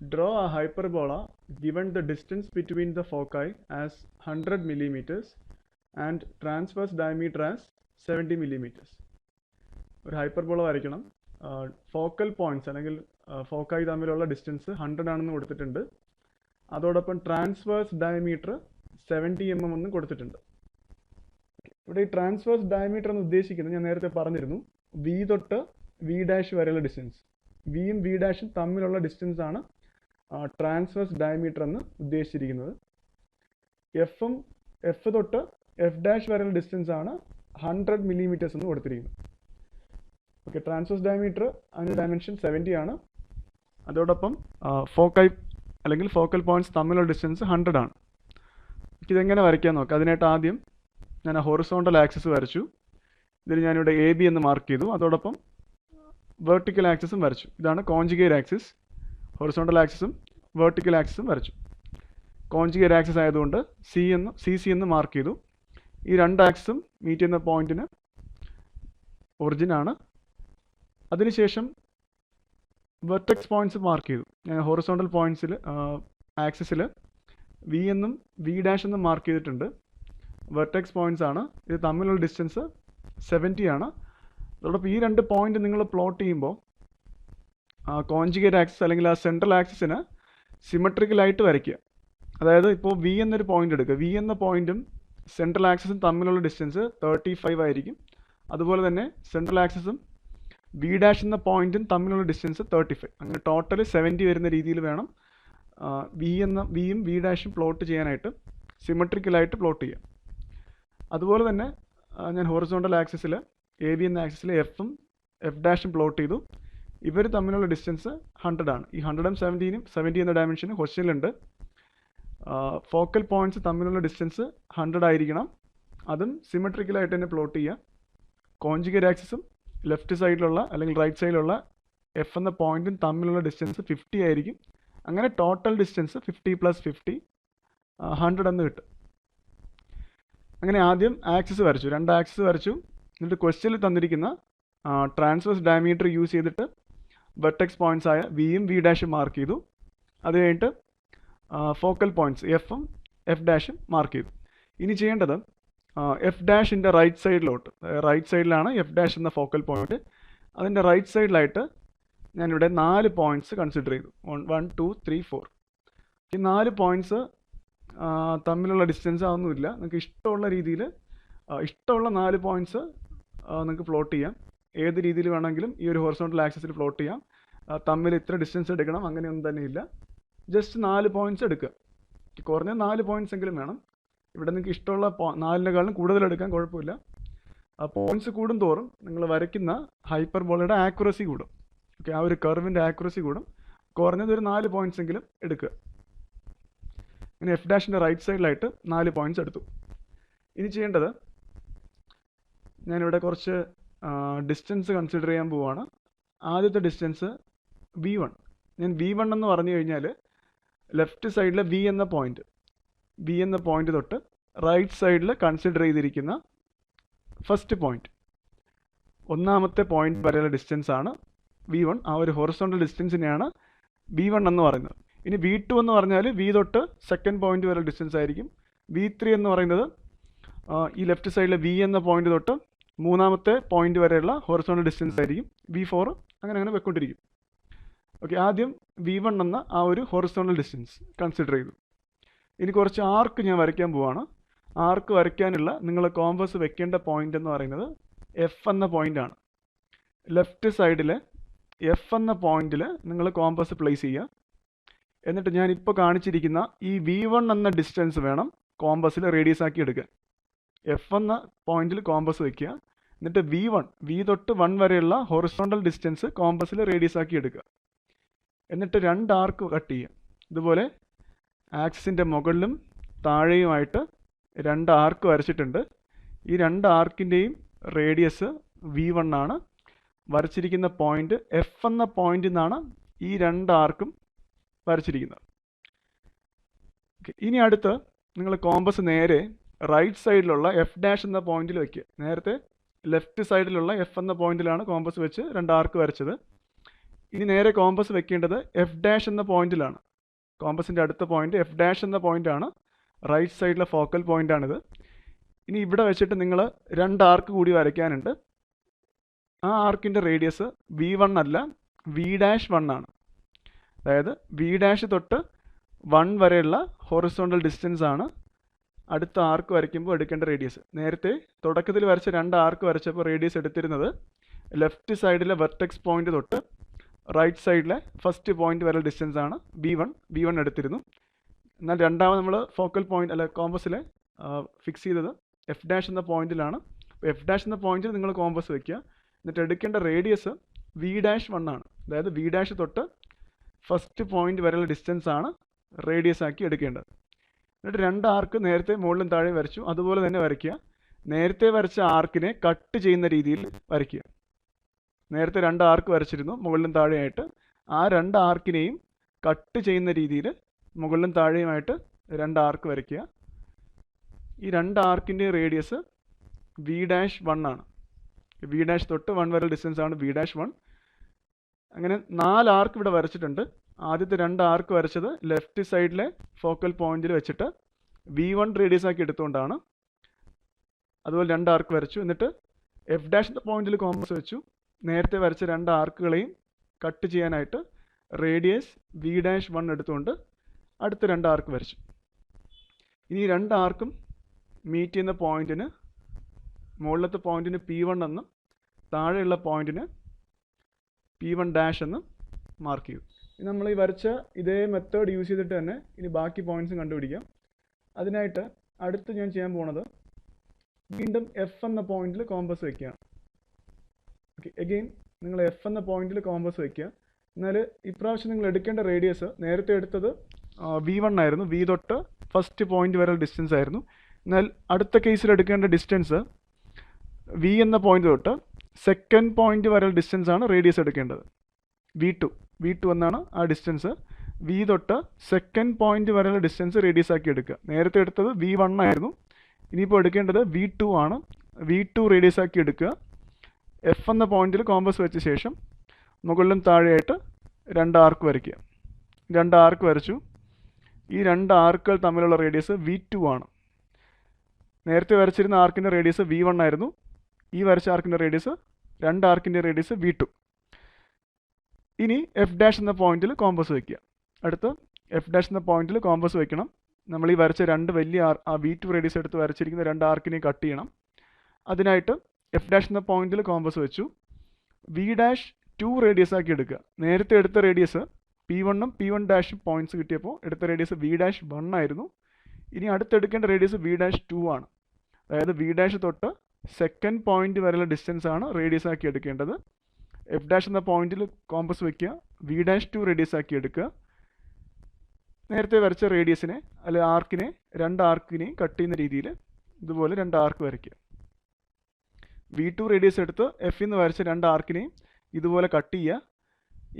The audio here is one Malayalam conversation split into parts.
Draw a hyperbola given the distance between the foci as 100 millimeters and transverse diameter as 70 millimeters. ഒരു ഹൈപ്പർബോള വരയ്ക്കണം. ഫോക്കൽ പോയിന്റ്സ് അല്ലെങ്കിൽ ഫോക്കായി തമ്മിലുള്ള ഡിസ്റ്റൻസ് 100 ആണെന്ന് കൊടുത്തിട്ടുണ്ട്. അതോടൊപ്പം ട്രാൻസ്വേഴ്സ് ഡയമീറ്റർ 70 mm എന്ന് കൊടുത്തിട്ടുണ്ട്. ഇവിടെ ഈ ട്രാൻസ്വേഴ്സ് ഡയമീറ്റർ എന്ന് ഉദ്ദേശിക്കുന്നത് ഞാൻ നേരത്തെ പറഞ്ഞിരുന്നു, വി തൊട്ട് വി ഡാഷ് വരെയുള്ള ഡിസ്റ്റൻസ്. വിയും വി ഡാഷും തമ്മിലുള്ള ഡിസ്റ്റൻസ് ആണ് ട്രാൻസ്വേഴ്സ് ഡയമീറ്റർ എന്ന് ഉദ്ദേശിച്ചിരിക്കുന്നത്. എഫ് തൊട്ട് എഫ് ഡാഷ് വരെയുള്ള ഡിസ്റ്റൻസ് ആണ് 100 millimeters എന്ന് കൊടുത്തിരിക്കുന്നത്. ഓക്കെ, ട്രാൻസ്വേഴ്സ് ഡയമീറ്റർ അതിൻ്റെ ഡയമെൻഷൻ 70 ആണ്. അതോടൊപ്പം ഫോക്കൈ അല്ലെങ്കിൽ ഫോക്കൽ പോയിന്റ്സ് തമ്മിലുള്ള ഡിസ്റ്റൻസ് 100 ആണ്. ഇതെങ്ങനെ വരയ്ക്കാൻ നോക്കാം. അതിനായിട്ട് ആദ്യം ഞാൻ ഹൊറിസോണ്ടൽ ആക്സിസ് വരച്ചു. ഇതിൽ ഞാനിവിടെ എ ബി എന്ന് മാർക്ക് ചെയ്തു. അതോടൊപ്പം വെർട്ടിക്കൽ ആക്സിസും വരച്ചു. ഇതാണ് കോൺജുഗേറ്റ് ആക്സിസ്. ഹൊറിസോണ്ടൽ ആക്സിസും വെർട്ടിക്കൽ ആക്സിസും വരച്ചു. കോൺജുഗേറ്റ് ആക്സിസ് ആയതുകൊണ്ട് സി സി എന്ന് മാർക്ക് ചെയ്തു. ഈ രണ്ട് ആക്സിസും മീറ്റ് ചെയ്യുന്ന പോയിന്റിന് ഒറിജിൻ ആണ്. അതിനുശേഷം വെർട്ടെക്സ് പോയിന്റ്സ് മാർക്ക് ചെയ്തു. ഞാൻ ഹൊറിസോണ്ടൽ പോയിന്റ്സിൽ ആക്സിസിൽ വി എന്നും വി ഡാഷ് എന്നും മാർക്ക് ചെയ്തിട്ടുണ്ട്. വെർട്ടെക്സ് പോയിന്റ്സ് ആണ്. ഇത് തമ്മിലുള്ള ഡിസ്റ്റൻസ് 70 ആണ്. അതോടൊപ്പം ഈ രണ്ട് പോയിന്റ് നിങ്ങൾ പ്ലോട്ട് ചെയ്യുമ്പോൾ കോൺജുഗേറ്റ് ആക്സിസ് അല്ലെങ്കിൽ ആ സെൻട്രൽ ആക്സിസിന് സിമെട്രിക്കലായിട്ട് വരയ്ക്കുക. അതായത് ഇപ്പോൾ വി എന്നൊരു പോയിന്റ് എടുക്കുക. വി എന്ന പോയിന്റും സെൻട്രൽ ആക്സിസും തമ്മിലുള്ള ഡിസ്റ്റൻസ് 35 ആയിരിക്കും. അതുപോലെ തന്നെ സെൻട്രൽ ആക്സിസും വി ഡാഷ് എന്ന പോയിന്റും തമ്മിലുള്ള ഡിസ്റ്റൻസ് 35. അങ്ങനെ ടോട്ടൽ 70 വരുന്ന രീതിയിൽ വേണം വിയും വി ഡാഷും പ്ലോട്ട് ചെയ്യാനായിട്ട്, സിമെട്രിക്കലായിട്ട് പ്ലോട്ട് ചെയ്യാം. അതുപോലെ തന്നെ ഞാൻ ഹൊറിസോണ്ടൽ ആക്സിസിൽ എ ബി എന്ന ആക്സിസിൽ എഫും എഫ് ഡാഷും പ്ലോട്ട് ചെയ്തു. ഇവർ തമ്മിലുള്ള ഡിസ്റ്റൻസ് 100 ആണ്. ഈ 100ഉം 70 എന്ന ഡയമെൻഷന് ക്വസ്റ്റ്യനിലുണ്ട്. ഫോക്കൽ പോയിന്റ്സ് തമ്മിലുള്ള ഡിസ്റ്റൻസ് 100 ആയിരിക്കണം. അതും സിമെട്രിക്കലായിട്ട് തന്നെ പ്ലോട്ട് ചെയ്യുക. കോൺജുഗേറ്റ് ആക്സിസും ലെഫ്റ്റ് സൈഡിലുള്ള അല്ലെങ്കിൽ റൈറ്റ് സൈഡിലുള്ള എഫ് എന്ന പോയിന്റും തമ്മിലുള്ള ഡിസ്റ്റൻസ് 50 ആയിരിക്കും. അങ്ങനെ ടോട്ടൽ ഡിസ്റ്റൻസ് 50 + 50 100 എന്ന് കിട്ടും. അങ്ങനെ ആദ്യം ആക്സിസ് വരച്ചു, രണ്ട് ആക്സിസ് വരച്ചു. എന്നിട്ട് ക്വസ്റ്റ്യനിൽ തന്നിരിക്കുന്ന ട്രാൻസ്വേഴ്സ് ഡയമീറ്റർ യൂസ് ചെയ്തിട്ട് വെർട്ടെക്സ് പോയിന്റ്സ് ആയ വിയും വി ഡാഷും മാർക്ക് ചെയ്തു. അത് കഴിഞ്ഞിട്ട് ഫോക്കൽ പോയിന്റ്സ് എഫും എഫ് ഡാഷും മാർക്ക് ചെയ്തു. ഇനി ചെയ്യേണ്ടത് എഫ് ഡാഷിൻ്റെ റൈറ്റ് സൈഡിലോട്ട്, റൈറ്റ് സൈഡിലാണ് എഫ് ഡാഷ് എന്ന ഫോക്കൽ പോയിന്റ്. അതിൻ്റെ റൈറ്റ് സൈഡിലായിട്ട് ഞാനിവിടെ 4 പോയിന്റ്സ് കൺസിഡർ ചെയ്തു. 1 2 3 4. ഈ 4 പോയിന്റ്സ് തമ്മിലുള്ള ഡിസ്റ്റൻസ് അതൊന്നുമില്ല. നിങ്ങൾക്ക് ഇഷ്ടമുള്ള രീതിയിൽ ഇഷ്ടമുള്ള 4 പോയിന്റ്സ് നിങ്ങൾക്ക് പ്ലോട്ട് ചെയ്യാം. ഏത് രീതിയിൽ വേണമെങ്കിലും ഈ ഒരു ഹൊറിസോണ്ടൽ ആക്സിസിൽ പ്ലോട്ട് ചെയ്യാം. തമ്മിൽ ഇത്ര ഡിസ്റ്റൻസ് എടുക്കണം അങ്ങനെയൊന്നും തന്നെ ഇല്ല. ജസ്റ്റ് 4 പോയിന്റ്സ് എടുക്കുക. കുറഞ്ഞ 4 പോയിന്റ്സ് എങ്കിലും വേണം. ഇവിടെ നിങ്ങൾക്ക് ഇഷ്ടമുള്ള 4നെക്കാളും കൂടുതൽ എടുക്കാൻ കുഴപ്പമില്ല. പോയിന്റ്സ് കൂടും തോറും നിങ്ങൾ വരയ്ക്കുന്ന ഹൈപ്പർബോളയുടെ ആക്യുറസി കൂടും. ഓക്കെ, ആ ഒരു കർവിൻ്റെ ആക്യുറസി കൂടും. കുറഞ്ഞത് ഒരു 4 പോയിന്റ്സ് എങ്കിലും എടുക്കുക. ഇനി എഫ് ഡാഷിൻ്റെ റൈറ്റ് സൈഡിലായിട്ട് 4 പോയിന്റ്സ് എടുത്തു. ഇനി ചെയ്യേണ്ടത്, ഞാനിവിടെ കുറച്ച് ഡിസ്റ്റൻസ് കൺസിഡർ ചെയ്യാൻ പോവുകയാണ്. ആദ്യത്തെ ഡിസ്റ്റൻസ് V1. ഞാൻ V1 എന്ന് പറഞ്ഞു കഴിഞ്ഞാൽ ലെഫ്റ്റ് സൈഡിലെ വി എന്ന പോയിന്റ് തൊട്ട് റൈറ്റ് സൈഡിൽ കൺസിഡർ ചെയ്തിരിക്കുന്ന ഫസ്റ്റ് പോയിന്റ്, ഒന്നാമത്തെ പോയിന്റ് വരെയുള്ള ഡിസ്റ്റൻസ് ആണ് V1. ആ ഒരു ഹൊറിസോണ്ടൽ ഡിസ്റ്റൻസിനെയാണ് V1 എന്ന് പറയുന്നത്. ഇനി V2 എന്ന് പറഞ്ഞാൽ വി തൊട്ട് സെക്കൻഡ് പോയിന്റ് വരെ ഡിസ്റ്റൻസ് ആയിരിക്കും. V3 എന്ന് പറയുന്നത് ഈ ലെഫ്റ്റ് സൈഡിലെ വി എന്ന പോയിന്റ് തൊട്ട് മൂന്നാമത്തെ പോയിന്റ് വരെയുള്ള ഹൊറിസോണ്ടൽ ഡിസ്റ്റൻസ് ആയിരിക്കും. V4 അങ്ങനെ വെക്കൊണ്ടിരിക്കും. ഓക്കെ, ആദ്യം V1 എന്ന ആ ഒരു ഹൊറിസോണ്ടൽ ഡിസ്റ്റൻസ് കൺസിഡർ ചെയ്തു. ഇനി കുറച്ച് ആർക്ക് ഞാൻ വരയ്ക്കാൻ പോവാണ്. ആർക്ക് വരയ്ക്കാനുള്ള നിങ്ങൾ കോമ്പസ് വെക്കേണ്ട പോയിന്റ് എന്ന് പറയുന്നത് എഫ് എന്ന പോയിന്റാണ്. ലെഫ്റ്റ് സൈഡിൽ എഫ് എന്ന പോയിന്റിൽ നിങ്ങൾ കോമ്പസ് പ്ലേസ് ചെയ്യുക. എന്നിട്ട് ഞാൻ ഇപ്പോൾ കാണിച്ചിരിക്കുന്ന ഈ V1 എന്ന ഡിസ്റ്റൻസ് വേണം കോമ്പസിൽ റേഡിയസ് ആക്കി എടുക്കാൻ. എഫ് എന്ന പോയിന്റിൽ കോമ്പസ് വയ്ക്കുക. എന്നിട്ട് വി തൊട്ട് 1 വരെയുള്ള ഹൊറിസോണ്ടൽ ഡിസ്റ്റൻസ് കോമ്പസിൽ റേഡിയസ് ആക്കി എടുക്കുക. എന്നിട്ട് 2 ആർക്ക് കട്ട് ചെയ്യുക. ഇതുപോലെ ആക്സിസിൻ്റെ മുകളിലും താഴെയുമായിട്ട് 2 ആർക്ക് വരച്ചിട്ടുണ്ട്. ഈ 2 ആർക്കിൻ്റെയും റേഡിയസ് V1 ആണ്. വരച്ചിരിക്കുന്ന പോയിന്റ് എഫ് എന്ന പോയിന്റിൽ നിന്നാണ് ഈ 2 ആർക്കും വരച്ചിരിക്കുന്നത്. ഇനി അടുത്ത് നിങ്ങൾ കോമ്പസ് നേരെ റൈറ്റ് സൈഡിലുള്ള എഫ് ഡാഷ് എന്ന പോയിന്റിൽ വയ്ക്കുക. നേരത്തെ ലെഫ്റ്റ് സൈഡിലുള്ള എഫ് എന്ന പോയിന്റിലാണ് കോമ്പസ് വെച്ച് 2 ആർക്ക് വരച്ചത്. ഇനി നേരെ കോമ്പസ് വെക്കേണ്ടത് എഫ് ഡാഷ് എന്ന പോയിന്റിലാണ്. കോമ്പസിൻ്റെ അടുത്ത പോയിന്റ് എഫ് ഡാഷ് എന്ന പോയിന്റാണ്. റൈറ്റ് സൈഡിലെ ഫോക്കൽ പോയിന്റാണിത്. ഇനി ഇവിടെ വെച്ചിട്ട് നിങ്ങൾ 2 ആർക്ക് കൂടി വരയ്ക്കാനുണ്ട്. ആ ആർക്കിൻ്റെ റേഡിയസ് V1 അല്ല V'1 ആണ്. അതായത് V' തൊട്ട് 1 വരെയുള്ള ഹൊറിസോണ്ടൽ ഡിസ്റ്റൻസ് ആണ് അടുത്ത ആർക്ക് വരയ്ക്കുമ്പോൾ എടുക്കേണ്ട റേഡിയസ്. നേരത്തെ തുടക്കത്തിൽ വരച്ച 2 ആർക്ക് വരച്ചപ്പോൾ റേഡിയസ് എടുത്തിരുന്നത് ലെഫ്റ്റ് സൈഡിലെ വെർട്ടെക്സ് പോയിന്റ് തൊട്ട് റൈറ്റ് സൈഡിലെ ഫസ്റ്റ് പോയിന്റ് വരെ ഡിസ്റ്റൻസ് ആണ് V1 എടുത്തിരുന്നു. എന്നാൽ രണ്ടാമത് നമ്മൾ ഫോക്കൽ പോയിന്റ് അല്ല കോമ്പസിലെ ഫിക്സ് ചെയ്തത് എഫ് ഡാഷ് എന്ന പോയിന്റിലാണ്. എഫ് ഡാഷ് എന്ന പോയിന്റിൽ നിങ്ങൾ കോമ്പസ് വയ്ക്കുക. എന്നിട്ട് എടുക്കേണ്ട റേഡിയസ് V'1 ആണ്. അതായത് V' തൊട്ട് ഫസ്റ്റ് പോയിന്റ് വരെയുള്ള ഡിസ്റ്റൻസ് ആണ് റേഡിയസ് ആക്കി എടുക്കേണ്ടത്. എന്നിട്ട് 2 ആർക്ക് നേരത്തെ മുകളിലും താഴെയും വരച്ചു, അതുപോലെ തന്നെ വരയ്ക്കുക. നേരത്തെ വരച്ച ആർക്കിനെ കട്ട് ചെയ്യുന്ന രീതിയിൽ വരയ്ക്കുക. നേരത്തെ 2 ആർക്ക് വരച്ചിരുന്നു മുകളിലും താഴെയായിട്ട്. ആ 2 ആർക്കിനെയും കട്ട് ചെയ്യുന്ന രീതിയിൽ മുകളിലും താഴെയുമായിട്ട് 2 ആർക്ക് വരയ്ക്കുക. ഈ 2 ആർക്കിൻ്റെ റേഡിയസ് V'1 ആണ്. V' തൊട്ട് 1 വരെ ഡിസ്റ്റൻസ് ആണ് V'1. അങ്ങനെ 4 ആർക്ക് ഇവിടെ വരച്ചിട്ടുണ്ട്. ആദ്യത്തെ 2 ആർക്ക് വരച്ചത് ലെഫ്റ്റ് സൈഡിലെ ഫോക്കൽ പോയിന്റിൽ വെച്ചിട്ട് V1 റേഡിയസ് ആക്കി എടുത്തുകൊണ്ടാണ്. അതുപോലെ 2 ആർക്ക് വരച്ചു. എന്നിട്ട് എഫ് ഡാഷ് എന്ന പോയിന്റിൽ കോമ്പസ് വെച്ചു. നേരത്തെ വരച്ച 2 ആർക്കുകളെയും കട്ട് ചെയ്യാനായിട്ട് റേഡിയസ് V'1 എടുത്തുകൊണ്ട് അടുത്ത 2 ആർക്ക് വരച്ചു. ഇനി 2 ആർക്കും മീറ്റ് ചെയ്യുന്ന പോയിന്റിന് മുകളിലത്തെ പോയിന്റിന് P1 എന്നും താഴെയുള്ള പോയിന്റിന് P1' എന്നും മാർക്ക് ചെയ്തു. ഇനി നമ്മൾ ഈ വരച്ച ഇതേ മെത്തേഡ് യൂസ് ചെയ്തിട്ട് തന്നെ ഇനി ബാക്കി പോയിന്റ്സും കണ്ടുപിടിക്കാം. അതിനായിട്ട് അടുത്ത് ഞാൻ ചെയ്യാൻ പോണത് വീണ്ടും എഫ് എന്ന പോയിന്റിൽ കോമ്പസ് വയ്ക്കുകയാണ്. ഓക്കെ, എഗെയിൻ നിങ്ങൾ എഫ് എന്ന പോയിന്റിൽ കോമ്പസ് വയ്ക്കുക. എന്നാൽ ഇപ്രാവശ്യം നിങ്ങൾ എടുക്കേണ്ട റേഡിയസ് നേരത്തെ എടുത്തത് V1 ആയിരുന്നു. V തൊട്ട് ഫസ്റ്റ് പോയിന്റ് വരെ ഡിസ്റ്റൻസ് ആയിരുന്നു. എന്നാൽ അടുത്ത കേസിൽ എടുക്കേണ്ട ഡിസ്റ്റൻസ് V എന്ന പോയിന്റ് തൊട്ട് സെക്കൻഡ് പോയിന്റ് വരെ ഡിസ്റ്റൻസ് ആണ് റേഡിയസ് എടുക്കേണ്ടത്. V2 എന്നാണ് ആ ഡിസ്റ്റൻസ്. V തൊട്ട് സെക്കൻഡ് പോയിന്റ് വരെയുള്ള ഡിസ്റ്റൻസ് റേഡിയസ് ആക്കി എടുക്കുക. നേരത്തെ എടുത്തത് V1 ആയിരുന്നു. ഇനിയിപ്പോൾ എടുക്കേണ്ടത് V2 ആണ്. V2 റേഡിയസ് ആക്കി എടുക്കുക. എഫ് എന്ന പോയിന്റിൽ കോമ്പസ് വെച്ച ശേഷം മുകളിലും താഴെയായിട്ട് 2 ആർക്ക് വരയ്ക്കുക. 2 ആർക്ക് വരച്ചു. ഈ 2 ആർക്കുകൾ തമ്മിലുള്ള റേഡിയസ് V2 ആണ്. നേരത്തെ വരച്ചിരുന്ന ആർക്കിൻ്റെ റേഡിയസ് V1 ആയിരുന്നു. ഈ വരച്ച ആർക്കിൻ്റെ റേഡിയസ് 2 ആർക്കിൻ്റെ റേഡിയസ് V2. ഇനി എഫ് ഡാഷ് എന്ന പോയിന്റിൽ കോമ്പസ് വയ്ക്കുക. അടുത്ത് എഫ് ഡാഷ് എന്ന പോയിന്റിൽ കോമ്പസ് വയ്ക്കണം. നമ്മൾ ഈ വരച്ച 2 വലിയ V2 റേഡിയസ് എടുത്ത് വരച്ചിരിക്കുന്ന 2 ആർക്കിനെ കട്ട് ചെയ്യണം. അതിനായിട്ട് എഫ് ഡാഷ് എന്ന പോയിന്റിൽ കോമ്പസ് വെച്ചു. V'2 റേഡിയസ് ആക്കി എടുക്കുക. നേരത്തെ എടുത്ത റേഡിയസ് P1 ഉം P1' പോയിന്റ്സ് കിട്ടിയപ്പോൾ എടുത്ത റേഡിയസ് V'1 ആയിരുന്നു. ഇനി അടുത്തെടുക്കേണ്ട റേഡിയസ് V'2 ആണ്. അതായത് V' തൊട്ട് സെക്കൻഡ് പോയിന്റ് വരെയുള്ള ഡിസ്റ്റൻസ് ആണ് റേഡിയസ് ആക്കി എടുക്കേണ്ടത്. എഫ് ഡാഷ് എന്ന പോയിന്റിൽ കോമ്പസ് വയ്ക്കുക. V'2 റേഡിയസ് ആക്കി എടുക്കുക. നേരത്തെ വരച്ച റേഡിയസിനെ അല്ലെ ആർക്കിനെ 2 ആർക്കിനെയും കട്ട് ചെയ്യുന്ന രീതിയിൽ ഇതുപോലെ 2 ആർക്ക് വരയ്ക്കുക. V2 റേഡിയസ് എടുത്ത് എഫിൽ നിന്ന് വരച്ച 2 ആർക്കിനെയും ഇതുപോലെ കട്ട് ചെയ്യുക.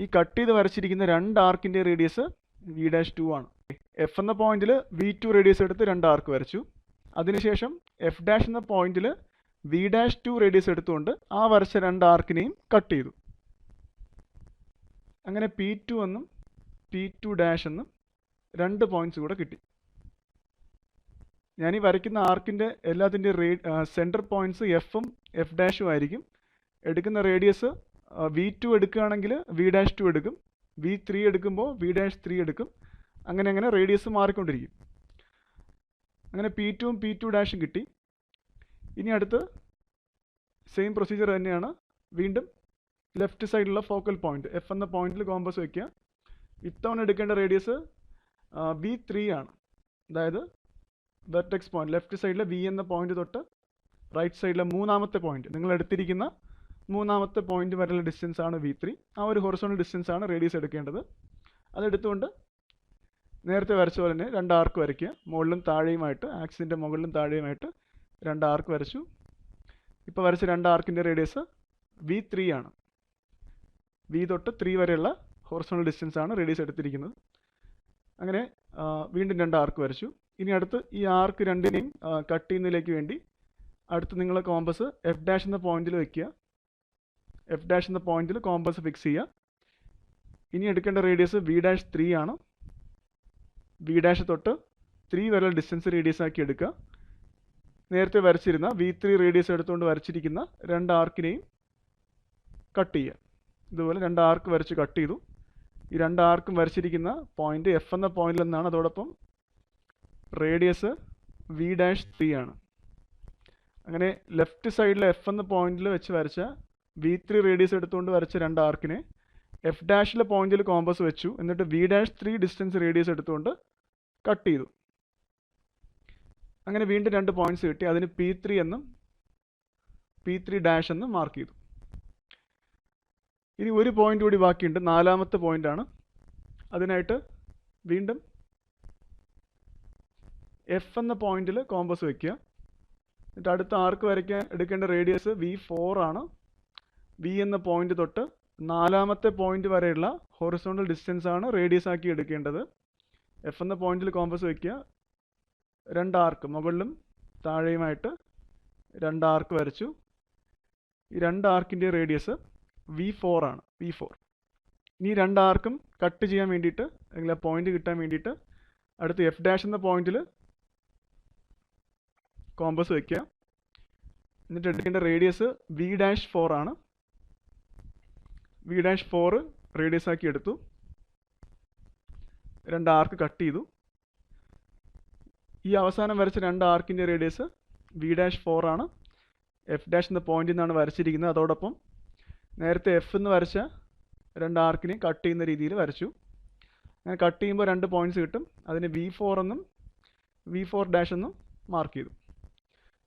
ഈ കട്ട് ചെയ്ത് വരച്ചിരിക്കുന്ന 2 ആർക്കിൻ്റെ റേഡിയസ് V'2 ആണ്. എഫ് എന്ന പോയിന്റിൽ V2 റേഡിയസ് എടുത്ത് 2 ആർക്ക് വരച്ചു. അതിനുശേഷം എഫ് ഡാഷ് എന്ന പോയിന്റിൽ V'2 റേഡിയസ് എടുത്തുകൊണ്ട് ആ വരച്ച 2 ആർക്കിനെയും കട്ട് ചെയ്തു. അങ്ങനെ P2 എന്നും P2' എന്നും 2 പോയിന്റ്സ് കൂടെ കിട്ടി. ഞാൻ ഈ വരയ്ക്കുന്ന ആർക്കിൻ്റെ എല്ലാത്തിൻ്റെ സെൻറ്റർ പോയിന്റ്സ് എഫും F' ആയിരിക്കും. എടുക്കുന്ന റേഡിയസ് V2 എടുക്കുകയാണെങ്കിൽ V'2 എടുക്കും. V3 എടുക്കുമ്പോൾ V'3 എടുക്കും. അങ്ങനെ റേഡിയസ് മാറിക്കൊണ്ടിരിക്കും. അങ്ങനെ P2 ഉം P2' കിട്ടി. ഇനി അടുത്ത് സെയിം പ്രൊസീജിയർ തന്നെയാണ്. വീണ്ടും ലെഫ്റ്റ് സൈഡിലുള്ള ഫോക്കൽ പോയിന്റ് എഫ് എന്ന പോയിന്റിൽ കോമ്പസ് വയ്ക്കുക. ഇത്തവണ എടുക്കേണ്ട റേഡിയസ് V3 ആണ്. അതായത് വെർട്ടെക്സ് പോയിന്റ് ലെഫ്റ്റ് സൈഡിലെ V എന്ന പോയിന്റ് തൊട്ട് റൈറ്റ് സൈഡിലെ 3ാമത്തെ പോയിന്റ് നിങ്ങൾ എടുത്തിരിക്കുന്ന 3ാമത്തെ പോയിന്റ് വരെയുള്ള ഡിസ്റ്റൻസ് ആണ് V3. ആ ഒരു ഹൊറിസോണ്ടൽ ഡിസ്റ്റൻസ് ആണ് റേഡിയസ് എടുക്കേണ്ടത്. അതെടുത്തുകൊണ്ട് നേരത്തെ വരച്ച പോലെ തന്നെ 2 ആർക്ക് വരയ്ക്കുക. മുകളിലും താഴെയുമായിട്ട് ആക്സിൻ്റെ മുകളിലും താഴെയുമായിട്ട് 2 ആർക്ക് വരച്ചു. ഇപ്പോൾ വരച്ച 2 ആർക്കിൻ്റെ റേഡിയസ് V3 ആണ്. V തൊട്ട് 3 വരെയുള്ള ഹൊറിസോണ്ടൽ ഡിസ്റ്റൻസ് ആണ് റേഡിയസ് എടുത്തിരിക്കുന്നത്. അങ്ങനെ വീണ്ടും 2 ആർക്ക് വരച്ചു. ഇനി അടുത്ത് ഈ ആർക്ക് 2നെയും കട്ട് ചെയ്യുന്നതിലേക്ക് വേണ്ടി അടുത്ത് നിങ്ങൾ കോമ്പസ് എഫ് ഡാഷ് എന്ന പോയിന്റിൽ വയ്ക്കുക. എഫ് ഡാഷ് എന്ന പോയിന്റിൽ കോമ്പസ് ഫിക്സ് ചെയ്യുക. ഇനി എടുക്കേണ്ട റേഡിയസ് V'3 ആണ്. V' തൊട്ട് 3 വരെയുള്ള ഡിസ്റ്റൻസ് റേഡിയസ് ആക്കി എടുക്കുക. നേരത്തെ വരച്ചിരുന്ന V3 റേഡിയസ് എടുത്തുകൊണ്ട് വരച്ചിരിക്കുന്ന 2 ആർക്കിനെയും കട്ട് ചെയ്യുക. ഇതുപോലെ 2 ആർക്ക് വരച്ച് കട്ട് ചെയ്തു. ഈ 2 ആർക്കും വരച്ചിരിക്കുന്ന പോയിന്റ് F എന്ന പോയിന്റിൽ നിന്നാണ്. അതോടൊപ്പം റേഡിയസ് V'3 ആണ്. അങ്ങനെ ലെഫ്റ്റ് സൈഡിലെ F എന്ന പോയിന്റിൽ വെച്ച് വരച്ച V3 റേഡിയസ് എടുത്തുകൊണ്ട് വരച്ച 2 ആർക്കിനെ F' പോയിന്റിൽ കോമ്പസ് വെച്ചു. എന്നിട്ട് V'3 ഡിസ്റ്റൻസ് റേഡിയസ് എടുത്തുകൊണ്ട് കട്ട് ചെയ്തു. അങ്ങനെ വീണ്ടും 2 പോയിന്റ്സ് കിട്ടി. അതിന് P3 എന്നും P3' എന്നും മാർക്ക് ചെയ്തു. ഇനി ഒരു പോയിന്റ് കൂടി ബാക്കിയുണ്ട്, 4ാമത്തെ പോയിന്റ് ആണ്. അതിനായിട്ട് വീണ്ടും F എന്ന പോയിന്റിൽ കോമ്പസ് വയ്ക്കുക. എന്നിട്ട് അടുത്ത ആർക്ക് വരയ്ക്കാൻ എടുക്കേണ്ട റേഡിയസ് V4 ആണ്. V എന്ന പോയിന്റ് തൊട്ട് 4ാമത്തെ പോയിന്റ് വരെയുള്ള ഹൊറിസോണ്ടൽ ഡിസ്റ്റൻസ് ആണ് റേഡിയസ് ആക്കി എടുക്കേണ്ടത്. F എന്ന പോയിന്റിൽ കോമ്പസ് വയ്ക്കുക. 2 ആർക്ക് മുകളിലും താഴെയുമായിട്ട് 2 ആർക്ക് വരച്ചു. ഈ 2 ആർക്കിൻ്റെ റേഡിയസ് V4 ആണ്. V4. ഇനി 2 ആർക്കും കട്ട് ചെയ്യാൻ വേണ്ടിയിട്ട്, അല്ലെങ്കിൽ ആ പോയിന്റ് കിട്ടാൻ വേണ്ടിയിട്ട് അടുത്ത് F' എന്ന പോയിന്റിൽ കോമ്പസ് വയ്ക്കുക. എന്നിട്ട് എടുക്കേണ്ട റേഡിയസ് V'4 ആണ്. V'4 റേഡിയസ് ആക്കി എടുത്തു. 2 ആർക്ക് കട്ട് ചെയ്തു. ഈ അവസാനം വരച്ച 2 ആർക്കിൻ്റെ റേഡിയസ് V'4 ആണ്. F' എന്ന പോയിന്റിൽ നിന്നാണ് വരച്ചിരിക്കുന്നത്. അതോടൊപ്പം നേരത്തെ F എന്ന് വരച്ച 2 ആർക്കിനെ കട്ട് ചെയ്യുന്ന രീതിയിൽ വരച്ചു. അങ്ങനെ കട്ട് ചെയ്യുമ്പോൾ 2 പോയിന്റ്സ് കിട്ടും. അതിന് V4 എന്നും V4' എന്നും മാർക്ക് ചെയ്തു.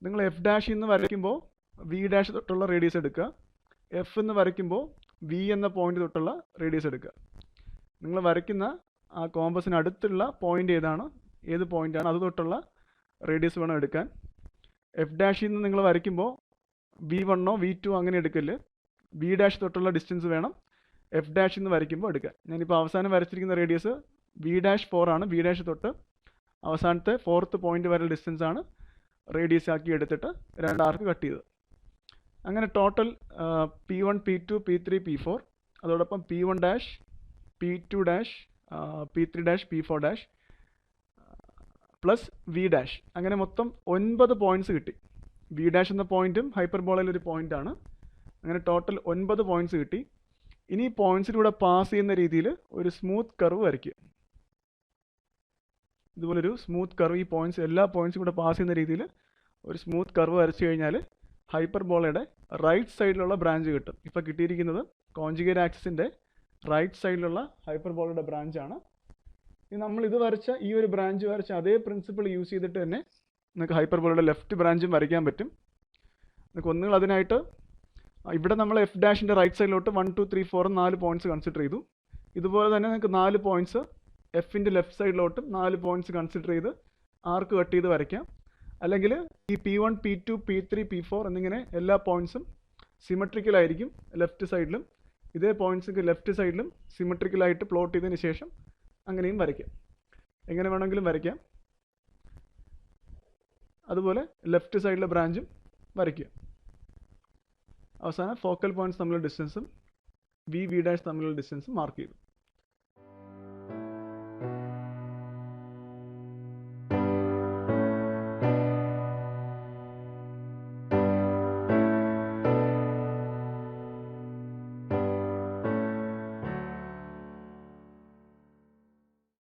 നിങ്ങൾ F' എന്ന് വരയ്ക്കുമ്പോൾ V' തൊട്ടുള്ള റേഡിയസ് എടുക്കുക. F എന്ന് വരയ്ക്കുമ്പോൾ V എന്ന പോയിന്റ് തൊട്ടുള്ള റേഡിയസ് എടുക്കുക. നിങ്ങൾ വരയ്ക്കുന്ന ആ കോമ്പസിന് അടുത്തുള്ള പോയിന്റ് ഏത് പോയിന്റാണ് അത് തൊട്ടുള്ള റേഡിയസ് വേണം എടുക്കാൻ. F' നിന്ന് നിങ്ങൾ വരയ്ക്കുമ്പോൾ V1 V2 അങ്ങനെ എടുക്കല്. V' തൊട്ടുള്ള ഡിസ്റ്റൻസ് വേണം F' എന്ന് വരയ്ക്കുമ്പോൾ എടുക്കാൻ. ഞാനിപ്പോൾ അവസാനം വരച്ചിരിക്കുന്ന റേഡിയസ് V'4 ആണ്. V' തൊട്ട് അവസാനത്തെ 4th പോയിന്റ് വരെ ഡിസ്റ്റൻസ് ആണ് റേഡിയസ് ആക്കി എടുത്തിട്ട് 2 ആർക്ക് കട്ട് ചെയ്തത്. അങ്ങനെ total P1 P2 P3 P4, അതോടൊപ്പം P1' P2' P3' P4' plus V', അങ്ങനെ മൊത്തം 9 പോയിന്റ്സ് കിട്ടി. V' എന്ന പോയിന്റും ഹൈപ്പർബോളയിൽ ഒരു പോയിന്റ് ആണ്. അങ്ങനെ ടോട്ടൽ 9 പോയിന്റ്സ് കിട്ടി. ഇനി ഈ പോയിന്റ്സിലൂടെ പാസ് ചെയ്യുന്ന രീതിയിൽ ഒരു സ്മൂത്ത് കർവ് വരയ്ക്കുക. ഇതുപോലൊരു സ്മൂത്ത് കർവ്, ഈ പോയിന്റ്സ് എല്ലാ പോയിന്റ്സും കൂടെ പാസ് ചെയ്യുന്ന രീതിയിൽ ഒരു സ്മൂത്ത് കർവ് വരച്ചു കഴിഞ്ഞാൽ ഹൈപ്പർബോളയുടെ റൈറ്റ് സൈഡിലുള്ള ബ്രാഞ്ച് കിട്ടും. ഇപ്പോൾ കിട്ടിയിരിക്കുന്നത് കോൺജുഗേറ്റ് ആക്സിസിൻ്റെ റൈറ്റ് സൈഡിലുള്ള ഹൈപ്പർബോളയുടെ ബ്രാഞ്ചാണ്. ഇനി നമ്മൾ ഇത് വരച്ച ഈ ഒരു ബ്രാഞ്ച് വരച്ച അതേ പ്രിൻസിപ്പിൾ യൂസ് ചെയ്തിട്ട് തന്നെ നിങ്ങൾക്ക് ഹൈപ്പർബോളയുടെ ലെഫ്റ്റ് ബ്രാഞ്ചും വരയ്ക്കാൻ പറ്റും. നിങ്ങൾക്ക് ഒന്നുകിൽ അതിനായിട്ട് ഇവിടെ നമ്മൾ F' റൈറ്റ് സൈഡിലോട്ട് 1 2 3 4 4 പോയിന്റ്സ് കൺസിഡർ ചെയ്തു. ഇതുപോലെ തന്നെ നിങ്ങൾക്ക് 4 പോയിന്റ്സ് Fൻ്റെ ലെഫ്റ്റ് സൈഡിലോട്ടും 4 പോയിന്റ്സ് കൺസിഡർ ചെയ്ത് ആർക്ക് കട്ട് ചെയ്ത് വരയ്ക്കാം. അല്ലെങ്കിൽ ഈ P1 P2 P3 P4 എന്നിങ്ങനെ എല്ലാ പോയിന്റ്സും സിമെട്രിക്കലായിരിക്കും ലെഫ്റ്റ് സൈഡിലും. ഇതേ പോയിന്റ്സ് ലെഫ്റ്റ് സൈഡിലും സിമെട്രിക്കലായിട്ട് പ്ലോട്ട് ചെയ്തതിന് ശേഷം അങ്ങനെയും വരയ്ക്കാം. എങ്ങനെ വേണമെങ്കിലും വരയ്ക്കാം. അതുപോലെ ലെഫ്റ്റ് സൈഡിലെ ബ്രാഞ്ചും വരയ്ക്കുക. അവസാനം ഫോക്കൽ പോയിന്റ്സ് തമ്മിലുള്ള ഡിസ്റ്റൻസും V' തമ്മിലുള്ള ഡിസ്റ്റൻസും മാർക്ക് ചെയ്തു.